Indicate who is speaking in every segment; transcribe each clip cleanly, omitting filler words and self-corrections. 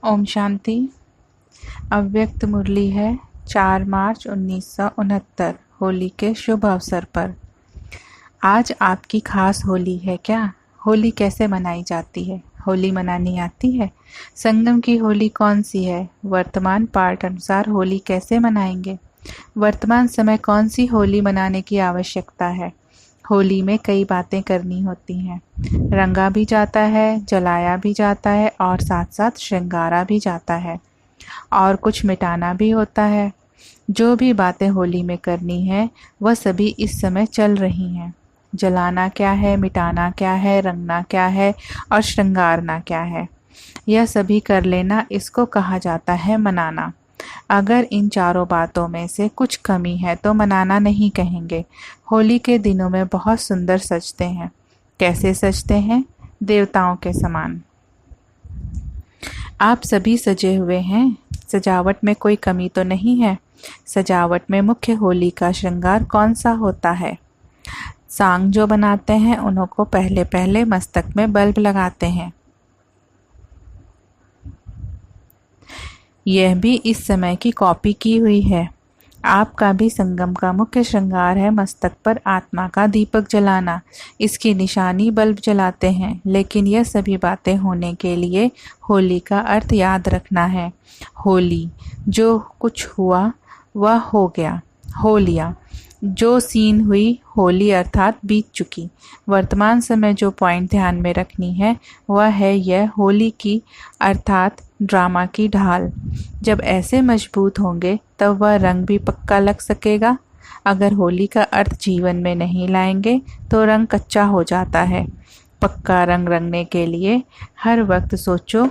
Speaker 1: ओम शांति। अव्यक्त मुरली है 4 मार्च 1969 होली के शुभ अवसर पर। आज आपकी खास होली है क्या? होली कैसे मनाई जाती है? होली मनानी आती है? संगम की होली कौन सी है? वर्तमान पाठ अनुसार होली कैसे मनाएंगे? वर्तमान समय कौन सी होली मनाने की आवश्यकता है? होली में कई बातें करनी होती हैं। रंगा भी जाता है, जलाया भी जाता है और साथ साथ श्रृंगारा भी जाता है और कुछ मिटाना भी होता है। जो भी बातें होली में करनी है वह सभी इस समय चल रही हैं। जलाना क्या है, मिटाना क्या है, रंगना क्या है और श्रृंगारना क्या है, यह सभी कर लेना, इसको कहा जाता है मनाना। अगर इन चारों बातों में से कुछ कमी है तो मनाना नहीं कहेंगे। होली के दिनों में बहुत सुंदर सजते हैं। कैसे सजते हैं? देवताओं के समान। आप सभी सजे हुए हैं। सजावट में कोई कमी तो नहीं है। सजावट में मुख्य होली का श्रृंगार कौन सा होता है? सांग जो बनाते हैं उन्हों को पहले पहले मस्तक में बल्ब लगाते हैं। यह भी इस समय की कॉपी की हुई है। आपका भी संगम का मुख्य श्रृंगार है मस्तक पर आत्मा का दीपक जलाना। इसकी निशानी बल्ब जलाते हैं। लेकिन यह सभी बातें होने के लिए होली का अर्थ याद रखना है। होली, जो कुछ हुआ वह हो गया, हो लिया। जो सीन हुई, होली अर्थात बीत चुकी। वर्तमान समय जो पॉइंट ध्यान में रखनी है वह है यह होली की अर्थात ड्रामा की ढाल। जब ऐसे मजबूत होंगे तब वह रंग भी पक्का लग सकेगा। अगर होली का अर्थ जीवन में नहीं लाएंगे तो रंग कच्चा हो जाता है। पक्का रंग रंगने के लिए हर वक्त सोचो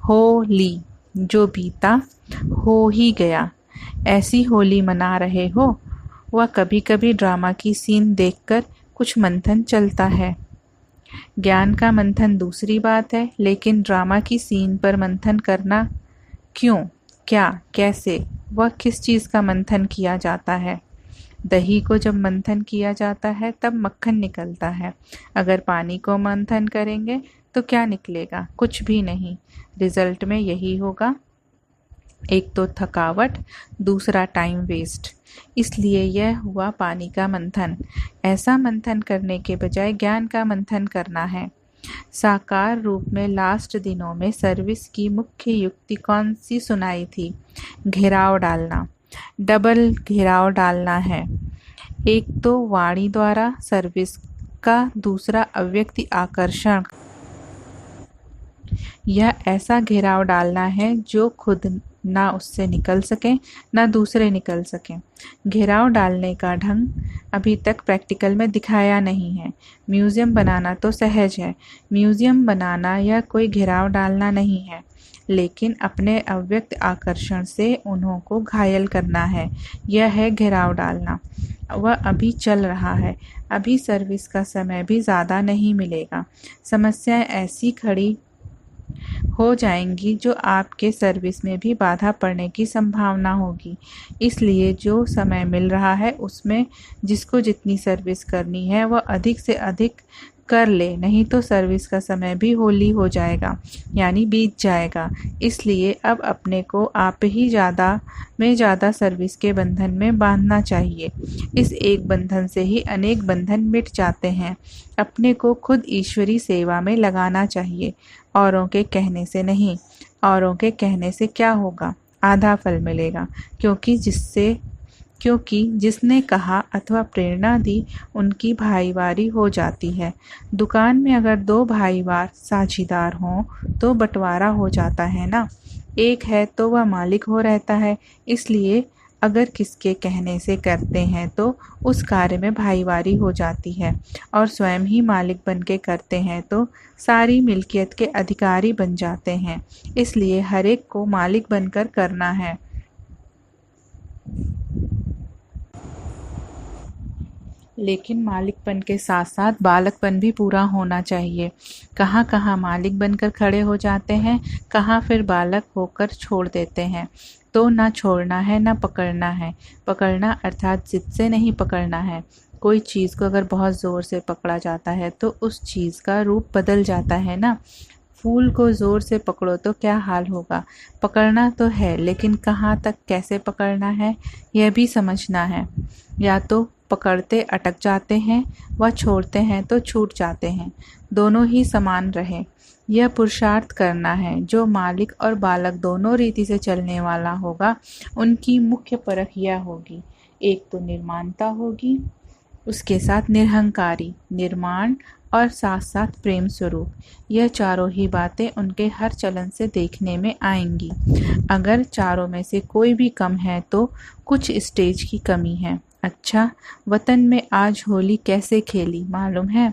Speaker 1: होली, जो बीता हो ही गया। ऐसी होली मना रहे हो। वह कभी कभी ड्रामा की सीन देखकर कुछ मंथन चलता है। ज्ञान का मंथन दूसरी बात है, लेकिन ड्रामा की सीन पर मंथन करना क्यों, क्या, कैसे, वह किस चीज़ का मंथन किया जाता है? दही को जब मंथन किया जाता है तब मक्खन निकलता है। अगर पानी को मंथन करेंगे तो क्या निकलेगा? कुछ भी नहीं। रिजल्ट में यही होगा, एक तो थकावट, दूसरा टाइम वेस्ट। इसलिए यह हुआ पानी का मंथन। ऐसा मंथन करने के बजाय ज्ञान का मंथन करना है। साकार रूप में लास्ट दिनों में सर्विस की मुख्य युक्ति कौन सी सुनाई थी? घेराव डालना, डबल घेराव डालना है। एक तो वाणी द्वारा सर्विस का, दूसरा अव्यक्ति आकर्षण। यह ऐसा घेराव डालना है जो खुद ना उससे निकल सके ना दूसरे निकल सकें। घेराव डालने का ढंग अभी तक प्रैक्टिकल में दिखाया नहीं है। म्यूजियम बनाना तो सहज है। म्यूजियम बनाना यह कोई घेराव डालना नहीं है, लेकिन अपने अव्यक्त आकर्षण से उन्हों को घायल करना है। यह है घेराव डालना। वह अभी चल रहा है। अभी सर्विस का समय भी ज़्यादा नहीं मिलेगा। समस्याएं ऐसी खड़ी हो जाएंगी जो आपके सर्विस में भी बाधा पड़ने की संभावना होगी। इसलिए जो समय मिल रहा है उसमें जिसको जितनी सर्विस करनी है वह अधिक से अधिक कर ले, नहीं तो सर्विस का समय भी होली हो जाएगा, यानी बीत जाएगा। इसलिए अब अपने को आप ही ज़्यादा सर्विस के बंधन में बांधना चाहिए। इस एक बंधन से ही अनेक बंधन मिट जाते हैं। अपने को खुद ईश्वरी सेवा में लगाना चाहिए, औरों के कहने से नहीं। औरों के कहने से क्या होगा? आधा फल मिलेगा, क्योंकि जिसने कहा अथवा प्रेरणा दी उनकी भाईवारी हो जाती है। दुकान में अगर 2 भाईवार साझीदार हों तो बंटवारा हो जाता है ना। एक है तो वह मालिक हो रहता है। इसलिए अगर किसके कहने से करते हैं तो उस कार्य में भाईवारी हो जाती है, और स्वयं ही मालिक बन के करते हैं तो सारी मिल्कियत के अधिकारी बन जाते हैं। इसलिए हर एक को मालिक बनकर करना है। लेकिन मालिकपन के साथ साथ बालकपन भी पूरा होना चाहिए। कहाँ कहाँ मालिक बनकर खड़े हो जाते हैं, कहाँ फिर बालक होकर छोड़ देते हैं। तो ना छोड़ना है ना पकड़ना है। पकड़ना अर्थात जिद से नहीं पकड़ना है। कोई चीज़ को अगर बहुत ज़ोर से पकड़ा जाता है तो उस चीज़ का रूप बदल जाता है ना। फूल को जोर से पकड़ो तो क्या हाल होगा। पकड़ना तो है, लेकिन कहाँ तक कैसे पकड़ना है यह भी समझना है। या तो पकड़ते अटक जाते हैं व छोड़ते हैं तो छूट जाते हैं। दोनों ही समान रहे, यह पुरुषार्थ करना है। जो मालिक और बालक दोनों रीति से चलने वाला होगा, उनकी मुख्य परख यह होगी। एक तो निर्माणता होगी, उसके साथ निरहंकारी, निर्माण और साथ साथ प्रेम स्वरूप। यह चारों ही बातें उनके हर चलन से देखने में आएंगी। अगर चारों में से कोई भी कम है तो कुछ स्टेज की कमी है। अच्छा, वतन में आज होली कैसे खेली मालूम है?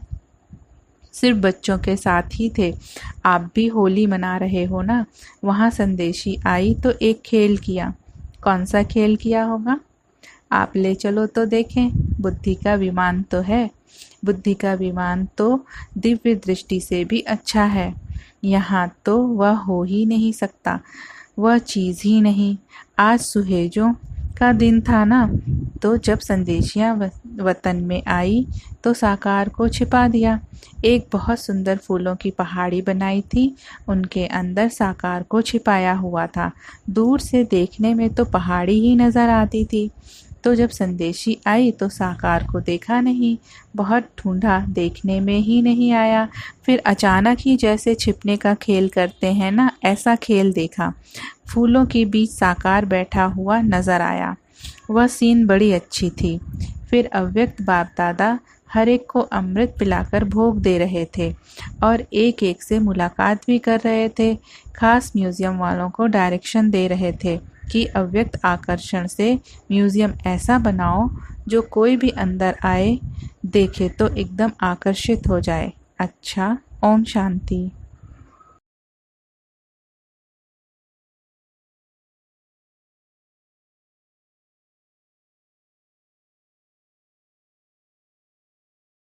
Speaker 1: सिर्फ बच्चों के साथ ही थे। आप भी होली मना रहे हो ना? वहाँ संदेशी आई तो एक खेल किया। कौन सा खेल किया होगा? आप ले चलो तो देखें। बुद्धि का विमान तो है। बुद्धि का विमान तो दिव्य दृष्टि से भी अच्छा है। यहाँ तो वह हो ही नहीं सकता, वह चीज़ ही नहीं। आज सुहेजों का दिन था ना, तो जब संदेशियाँ वतन में आई तो साकार को छिपा दिया। एक बहुत सुंदर फूलों की पहाड़ी बनाई थी, उनके अंदर साकार को छिपाया हुआ था। दूर से देखने में तो पहाड़ी ही नजर आती थी। तो जब संदेशी आई तो साकार को देखा नहीं, बहुत ढूंढा, देखने में ही नहीं आया। फिर अचानक ही जैसे छिपने का खेल करते हैं ना, ऐसा खेल देखा। फूलों के बीच साकार बैठा हुआ नजर आया। वह सीन बड़ी अच्छी थी। फिर अव्यक्त बाप दादा हर एक को अमृत पिलाकर भोग दे रहे थे और एक एक से मुलाकात भी कर रहे थे। खास म्यूजियम वालों को डायरेक्शन दे रहे थे कि अव्यक्त आकर्षण से म्यूजियम ऐसा बनाओ जो कोई भी अंदर आए देखे तो एकदम आकर्षित हो जाए। अच्छा, ओम शांति।